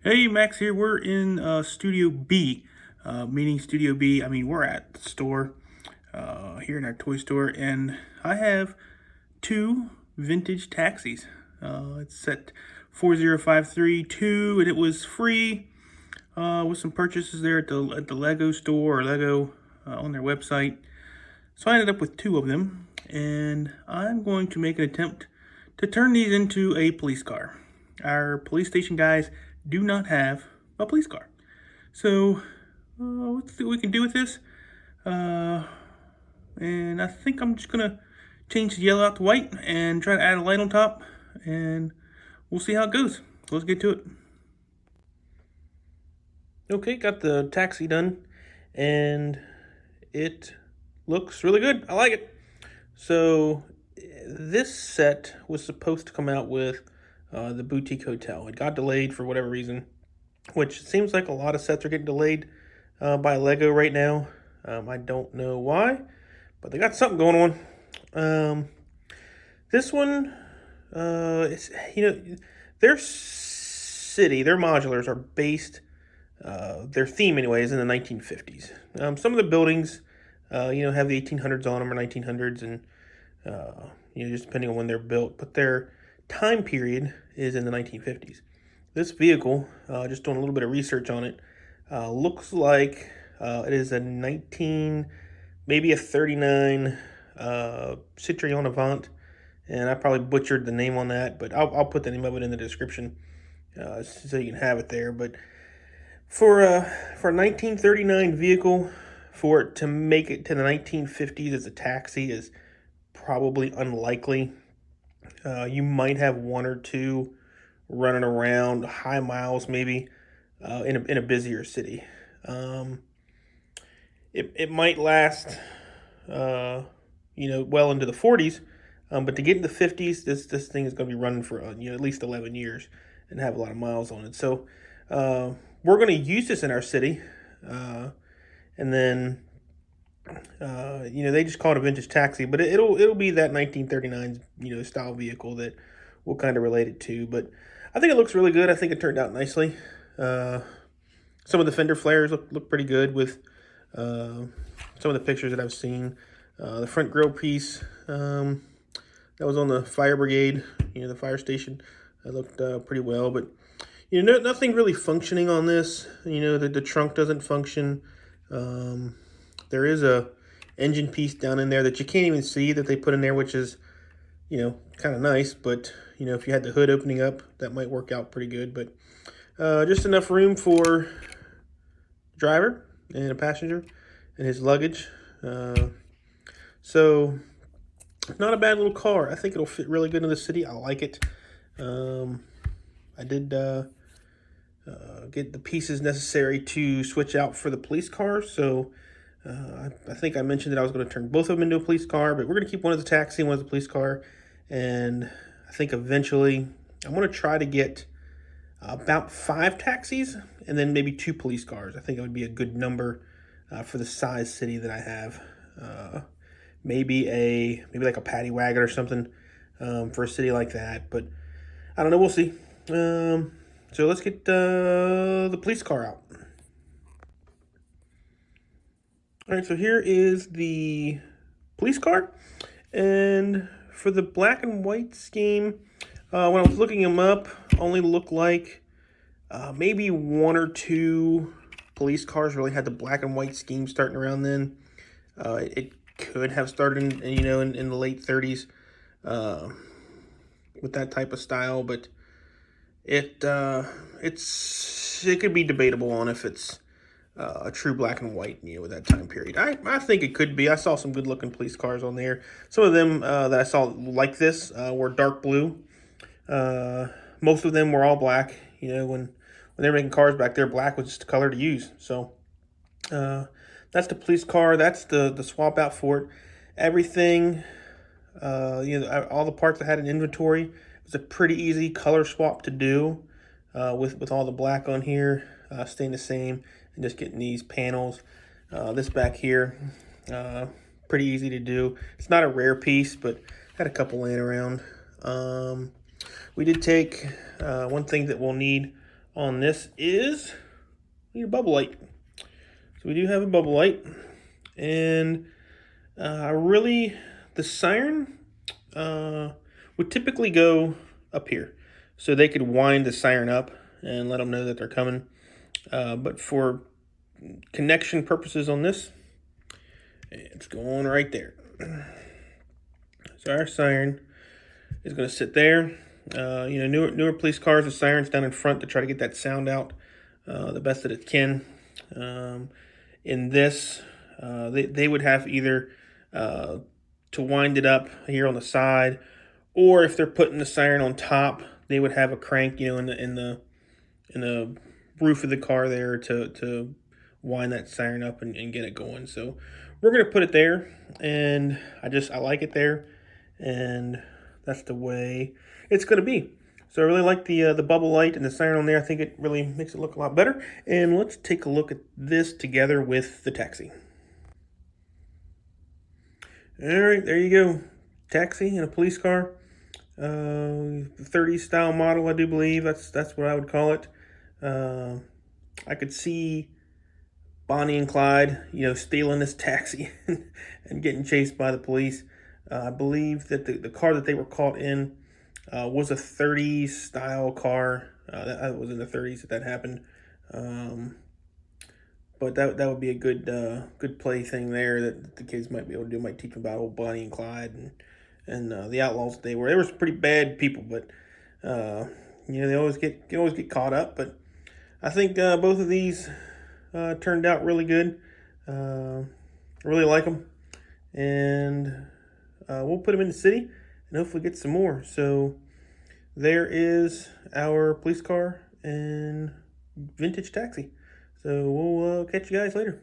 Hey, Max here. We're in Studio B, meaning Studio B. I mean, we're at the store here in our toy store, and I have two vintage taxis. It's set 40532, and it was free with some purchases there at the Lego store or Lego on their website. So I ended up with two of them, and I'm going to make an attempt to turn these into a police car. Our police station guys do not have a police car. So let's see what we can do with this. Uh, and I think I'm just going to change the yellow out to white and try to add a light on top. And we'll see how it goes. So let's get to it. Okay, got the taxi done. And it looks really good. I like it. So this set was supposed to come out with the boutique hotel. It got delayed for whatever reason, which seems like a lot of sets are getting delayed by Lego right now. I don't know why, but they got something going on. This one, it's their city, their modulars are based. Their theme, anyways, in the 1950s. Some of the buildings, have the 1800s on them or 1900s, and just depending on when they're built. But their time period is in the 1950s. This vehicle, just doing a little bit of research on it, looks like it is a maybe a 39 Citroën Avant, and I probably butchered the name on that, but I'll put the name of it in the description so you can have it there. But for a 1939 vehicle, for it to make it to the 1950s as a taxi is probably unlikely. You might have one or two running around high miles, maybe in a busier city. It might last, well into the 40s, but to get in the 50s, this thing is going to be running for at least 11 years and have a lot of miles on it. So we're going to use this in our city, and then they just call it a vintage taxi, but it'll be that 1939 style vehicle that we'll kind of relate it to. But I think it looks really good. I think it turned out nicely. Some of the fender flares look pretty good with some of the pictures that I've seen. The front grill piece that was on the fire brigade, the fire station, that looked pretty well. But nothing really functioning on this. The trunk doesn't function. There is a engine piece down in there that you can't even see that they put in there, which is, kind of nice. But, if you had the hood opening up, that might work out pretty good. But just enough room for driver and a passenger and his luggage. So not a bad little car. I think it'll fit really good in the city. I like it. I did get the pieces necessary to switch out for the police car. So I think I mentioned that I was going to turn both of them into a police car, but we're going to keep one as a taxi and one as a police car. And I think eventually I'm going to try to get about 5 taxis and then maybe 2 police cars. I think it would be a good number for the size city that I have. Maybe like a paddy wagon or something for a city like that. But I don't know. We'll see. So let's get the police car out. All right, so here is the police car. And for the black and white scheme, when I was looking them up, only looked like maybe 1 or 2 police cars really had the black and white scheme starting around then. It could have started in the late 30s with that type of style, but it could be debatable on if it's a true black and white, with that time period. I think it could be. I saw some good looking police cars on there. Some of them that I saw like this were dark blue. Most of them were all black. When they were making cars back there, black was just the color to use. So that's the police car. That's the swap out for it. Everything, all the parts I had in inventory, it was a pretty easy color swap to do with all the black on here staying the same, and just getting these panels. This back here, pretty easy to do. It's not a rare piece, but had a couple laying around. We did take one thing that we'll need on this is we need a bubble light. So we do have a bubble light, and the siren would typically go up here, so they could wind the siren up and let them know that they're coming. But for connection purposes on this, it's going right there. So our siren is going to sit there. Newer police cars, the siren's down in front to try to get that sound out the best that it can. In this, they would have either to wind it up here on the side, or if they're putting the siren on top, they would have a crank, in the roof of the car there to wind that siren up and get it going. So we're gonna put it there, and I like it there, and that's the way it's gonna be. So I really like the bubble light and the siren on there. I think it really makes it look a lot better. And let's take a look at this together with the taxi. All right, there you go. Taxi in a police car. 30s style model, I do believe. That's what I would call it. I could see Bonnie and Clyde, stealing this taxi and getting chased by the police. I believe that the car that they were caught in was a 30s style car. That was in the 30s that happened. But that would be a good play thing there that the kids might be able to do. Might teach them about old Bonnie and Clyde and the outlaws that they were. They were pretty bad people, but they always get caught up. But I think both of these turned out really good. I really like them, and we'll put them in the city and hopefully get some more. So there is our police car and vintage taxi. So we'll catch you guys later.